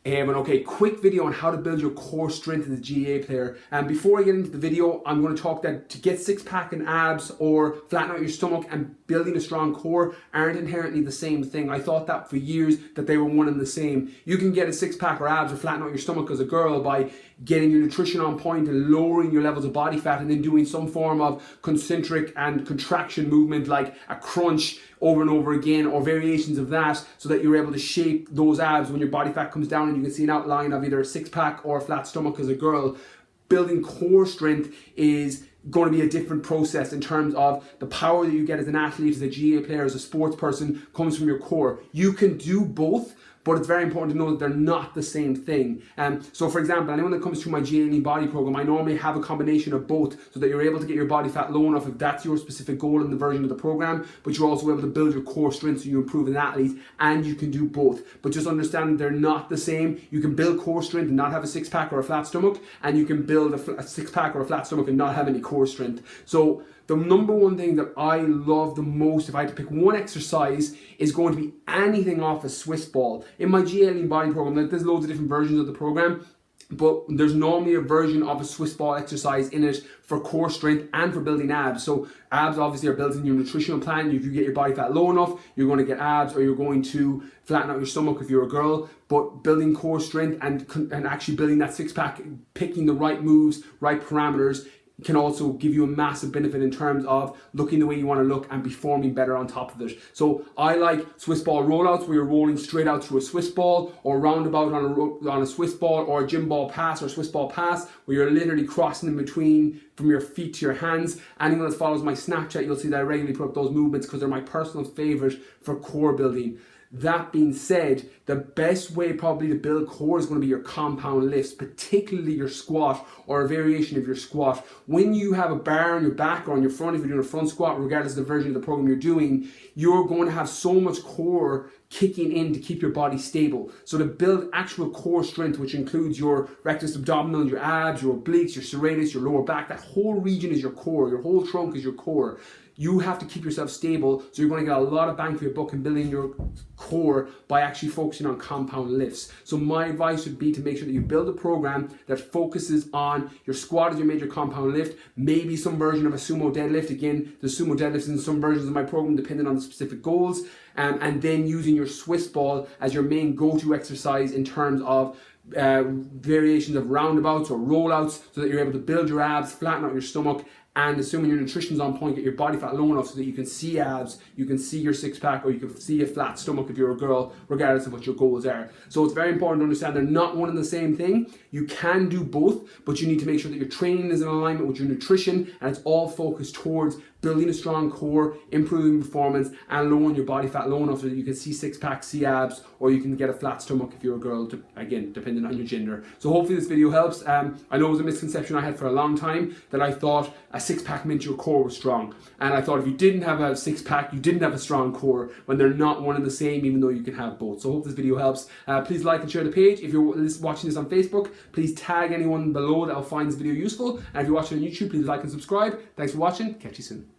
Okay, quick video on how to build your core strength as a GAA player. And before I get into the video, I'm going to talk that to get six pack and abs or flatten out your stomach and building a strong core aren't inherently the same thing. I thought that for years that they were one and the same. You can get a six pack or abs or flatten out your stomach as a girl by getting your nutrition on point and lowering your levels of body fat and then doing some form of concentric and contraction movement like a crunch over and over again or variations of that, so that you're able to shape those abs when your body fat comes down and you can see an outline of either a six pack or a flat stomach as a girl. Building core strength is going to be a different process in terms of the power that you get as an athlete, as a GAA player, as a sports person, comes from your core. You can do both, but it's very important to know that they're not the same thing. So for example, anyone that comes through my GAA Lean Body program, I normally have a combination of both so that you're able to get your body fat low enough if that's your specific goal in the version of the program, but you're also able to build your core strength so you improve as an athlete, and you can do both. But just understand they're not the same. You can build core strength and not have a six pack or a flat stomach, and you can build a six pack or a flat stomach and not have any core strength. So the number one thing that I love the most, if I had to pick one exercise, is going to be anything off a Swiss ball. In my GAA Lean Body program, there's loads of different versions of the program, but there's normally a version of a Swiss ball exercise in it for core strength and for building abs. So abs obviously are built in your nutritional plan. If you get your body fat low enough, you're going to get abs, or you're going to flatten out your stomach if you're a girl. But building core strength and actually building that six pack, picking the right moves, right parameters, can also give you a massive benefit in terms of looking the way you want to look and performing better on top of it. So I like Swiss ball rollouts where you're rolling straight out through a Swiss ball, or roundabout on a Swiss ball, or a gym ball pass or Swiss ball pass where you're literally crossing in between from your feet to your hands. Anyone that follows my Snapchat, you'll see that I regularly put up those movements because they're my personal favorite for core building. That being said, the best way probably to build core is going to be your compound lifts, particularly your squat or a variation of your squat. When you have a bar on your back or on your front, if you're doing a front squat, regardless of the version of the program you're doing, you're going to have so much core kicking in to keep your body stable. So to build actual core strength, which includes your rectus abdominal, your abs, your obliques, your serratus, your lower back, that whole region is your core. Your whole trunk is your core. You have to keep yourself stable, so you're going to get a lot of bang for your buck in building your core by actually focusing on compound lifts. So my advice would be to make sure that you build a program that focuses on your squat as your major compound lift, maybe some version of a sumo deadlift. Again, the sumo deadlifts in some versions of my program depending on the specific goals, and then using your Swiss ball as your main go-to exercise in terms of variations of roundabouts or rollouts, so that you're able to build your abs, flatten out your stomach, and assuming your nutrition's on point, get your body fat low enough so that you can see abs, you can see your six pack, or you can see a flat stomach if you're a girl, regardless of what your goals are. So it's very important to understand they're not one and the same thing. You can do both, but you need to make sure that your training is in alignment with your nutrition, and it's all focused towards building a strong core, improving performance, and lowering your body fat low enough so that you can see six pack, see abs, or you can get a flat stomach if you're a girl, again, depending on your gender. So hopefully this video helps. I know it was a misconception I had for a long time that I thought a six pack meant your core was strong. And I thought if you didn't have a six pack, you didn't have a strong core, when they're not one and the same, even though you can have both. So I hope this video helps. Please like and share the page. If you're watching this on Facebook, please tag anyone below that will find this video useful. And if you're watching on YouTube, please like and subscribe. Thanks for watching. Catch you soon.